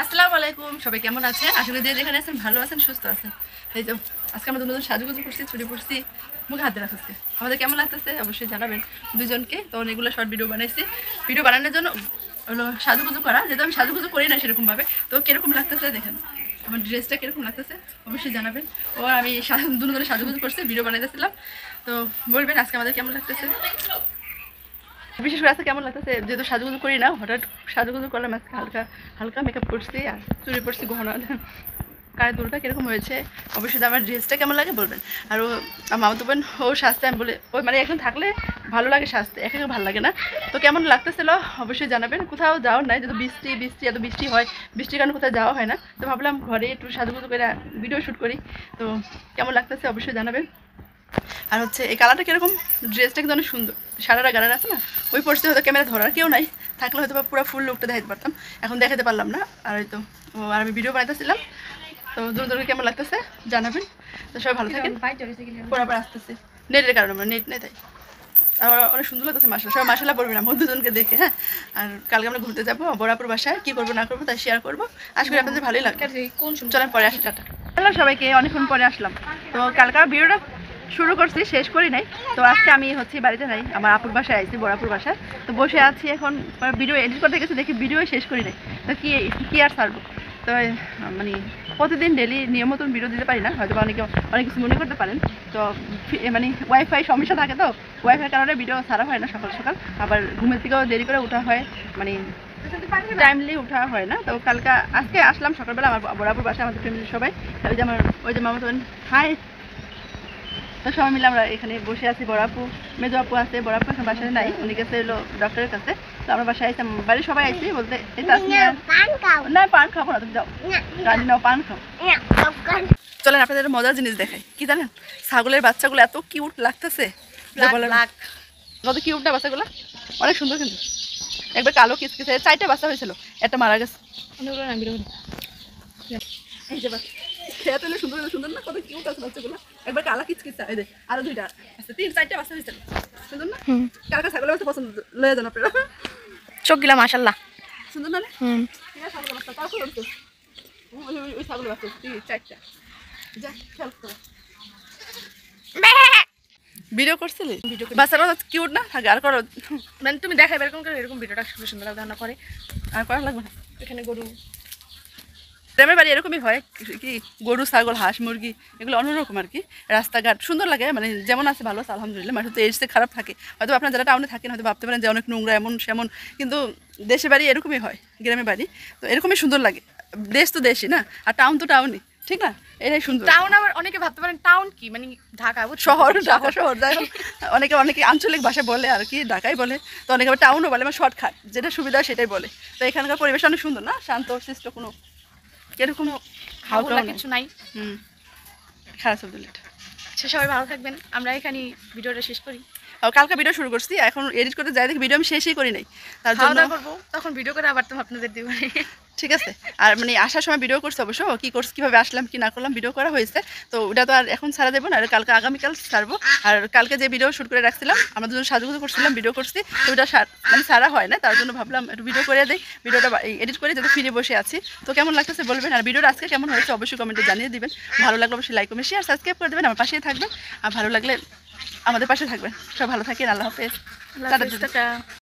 আসসালামু আলাইকুম, সবাই কেমন আছেন? আশা করি যে যেখানে আছেন ভালো আছেন, সুস্থ আছেন। এই তো আজকে আমরা দুজন সাজুগুজু করছি, চুরি করছি, মুখে হাত দিয়ে রাখছি। আমাদের কেমন লাগতেছে অবশ্যই জানাবেন দুজনকে। তো অনেকগুলো শর্ট ভিডিও বানাইছি। ভিডিও বানানোর জন্য হলো সাজুগুজু করা, যেহেতু আমি সাজুগুজু করি না সেরকমভাবে। তো কীরকম লাগতেছে দেখেন, আমার ড্রেসটা কীরকম লাগতেছে অবশ্যই জানাবেন। ও আমি দুজনে সাজুগুজু করছি, ভিডিও বানাইতেছিলাম। তো বলবেন আজকে আমাদের কেমন লাগতেছে, বিশেষ করে আজকে কেমন লাগতেছে। যেহেতু সাজুগুজু করি না, হঠাৎ সাজুগুজু করলাম আজকে, হালকা হালকা মেকআপ করছি আর চুরি পরছি, গহনা কানের দুলটা কীরকম হয়েছে অবশ্যই। আমার ড্রেসটা কেমন লাগে বলবেন। আর আমার মামাতো বোন ও সাজতে, আমি বলে ওই মানে এখন থাকলে ভালো লাগে সাজতে, একে ভালো লাগে না। তো কেমন লাগতেছিল অবশ্যই জানাবেন। কোথাও যাওয়ার নাই, যেহেতু বৃষ্টি এত বৃষ্টি হয়, বৃষ্টির কারণে কোথাও যাওয়া হয় না। তো ভাবলাম ঘরে একটু সাজুগুজু করে ভিডিও শ্যুট করি। তো কেমন লাগতেছে অবশ্যই জানাবেন। আর হচ্ছে এই কালারটা কীরকম, ড্রেসটা কিন্তু অনেক সুন্দর, সারারা গাড়ার আছে না, ওই পড়ছে হয়তো ক্যামেরা ধরার কেউ নাই, থাকলে হয়তো বা পুরো ফুল লুকটা দেখাতে পারতাম, এখন দেখাতে পারলাম না। আর হয়তো আর আমি ভিডিও বানাইতেছিলাম। তো দূর কেমন লাগতেছে জানাবেন। তো সবাই ভালো থাকেন। পরে আসতেছে নেটের কারণে, আমরা নেট নেই তাই। আর অনেক সুন্দর লাগতেছে মাসাল্লাহ, সবাই মাসাল্লাহ পড়বেন আমার দুজনকে দেখে। হ্যাঁ, আর কালকে আমরা ঘুরতে যাবো বরাপুর বাসায়, কী করবো না করবো তাই শেয়ার করবো। আশা করি আপনাদের ভালোই লাগবে। চলেন পরে আসি, টাটা। হ্যালো সবাইকে, অনেকক্ষণ পরে আসলাম। তো কালকে ভিডিওটা শুরু করছি, শেষ করি নাই। তো আজকে আমি হচ্ছে বাড়িতে নাই, আমার আপুর বাসায় আইছি, বরাপুর বাসায়। তো বসে আছি এখন, ভিডিও এডিট করতে গেছি, দেখি ভিডিও শেষ করি নাই। তো কি আর ছাড়বো। তো মানে প্রতিদিন ডেলি নিয়মতন ভিডিও দিতে পারি না, হয়তো অনেকে অনেক কিছু মনে করতে পারেন। তো মানে ওয়াইফাই সমস্যা থাকে, তো ওয়াইফাইয়ের কারণে ভিডিও ছাড়া হয় না সকাল সকাল, আবার ঘুমের থেকেও দেরি করে ওঠা হয়, মানে টাইমলি ওঠা হয় না। তো কালকে আজকে আসলাম সকালবেলা আমার বরাপুর বাসায়, আমাদের ফ্যামিলির সবাই। ওই যে মামাতো বোন, হাই। তো সবাই মিলে আমরা এখানে বসে আছি। বড় আপু, মেজো আপু আছে, বড় আপু এখন বাসায় নাই, উনি গেছে হলো ডক্টরের কাছে। তো আমরা বাসায় আইসি, বাড়ির সবাই আইসি বলতে। না পান খাবো না, তুমি যাও গাড়ি নাও, পান খাও। চলেন আপনাদের মজার জিনিস দেখাই। কি জানেন, ছাগলের বাচ্চাগুলো এত কিউট লাগতেছে, কত কিউট না বাচ্চাগুলো, অনেক সুন্দর। কিন্তু একবার কালো কিসকিসে 4টা বাচ্চা হয়েছিল, একটা মারা গেছে। এই যে খেয়াতে সুন্দর সুন্দর না, কত কিউট আছে বাচ্চাগুলো। একবার কালা কিচকিচা, এই যে আরো 2টা আছে, 3-4টা বাচ্চা হয়েছিল, সুন্দর না? কার কার ছাগলের বাচ্চা পছন্দ লয়ে যান আপনারা। চোখ গিলা মাশাআল্লাহ সুন্দর না? ছাগলের বাচ্চা কার করছো? ওই ছাগলের বাচ্চা 4টা। যা খেয়াল করো। ভিডিও করছিলি? বাচ্চারা কিউট না থাকে, আর করো মানে তুমি দেখাইবে এরকম করে, এরকম ভিডিওটা সুন্দর সুন্দর রান্না করে। আর করা লাগবে না। এখানে গরু, গ্রামের বাড়ি এরকমই হয়, কি গরু ছাগল হাঁস মুরগি এগুলো অন্যরকম আর কি। রাস্তাঘাট সুন্দর লাগে, মানে যেমন আছে ভালো আছে আলহামদুলিল্লাহ। মানে তো এসে খারাপ থাকে, হয়তো আপনারা যারা টাউনে থাকেন হয়তো ভাবতে পারেন যে অনেক নোংরা এমন সেমন, কিন্তু দেশের বাড়ি এরকমই হয়, গ্রামের বাড়ি তো এরকমই সুন্দর লাগে। দেশ তো দেশই না, আর টাউন তো টাউনই, ঠিক না? এটাই সুন্দর। টাউন আবার অনেকে ভাবতে পারেন টাউন কি মানে ঢাকা, শহর, ঢাকা শহর। যাই হোক, অনেকে আঞ্চলিক ভাষা বলে আর কি, ঢাকাই বলে। তো অনেকে আবার টাউনও বলে, মানে শর্টকাট যেটা সুবিধা সেটাই বলে। তো এখানকার পরিবেশ অনেক সুন্দর না, শান্ত শিষ্ট, কোনো এরকম খাওয়া কিছু নাই। খারাপ সাবজেক্ট। সবাই ভালো থাকবেন, আমরা এখানে ভিডিওটা শেষ করি। কালকে ভিডিও শুরু করছি, এখন এডিট করতে যাই দেখি ভিডিও আমি শেষই করি নাই, তার খাওয়া জন্য দাওয়া করবো, তখন ভিডিও করে আবার তো আপনাদের দিব। ঠিক আছে। আর মানে আসার সময় ভিডিও করছি অবশ্য, কি করছি কীভাবে আসলাম কি না করলাম ভিডিও করা হয়েছে। তো ওটা তো আর এখন ছাড়া দেবো না, আর কালকে আগামীকাল ছাড়বো। আর কালকে যে ভিডিও শ্যুট করে রাখছিলাম, আমরা দুজন সাজুগুজু করছিলাম, ভিডিও করছি, তো ওটা মানে ছাড়া হয় না, তার জন্য ভাবলাম একটু ভিডিও করে দিই, ভিডিওটা এডিট করে যাতে ফিরে বসে আছি। তো কেমন লাগতেছে বলবেন, আর ভিডিওটা আজকে কেমন হয়েছে অবশ্যই কমেন্টে জানিয়ে দিবেন। ভালো লাগলে অবশ্যই লাইক কমেন্ট শেয়ার সাবস্ক্রাইব করে দেবেন, আমার পাশেই থাকবেন। আর ভালো লাগলে আমাদের পাশে থাকবেন। সব ভালো থাকেন, আল্লাহ হাফেজ, টাটা।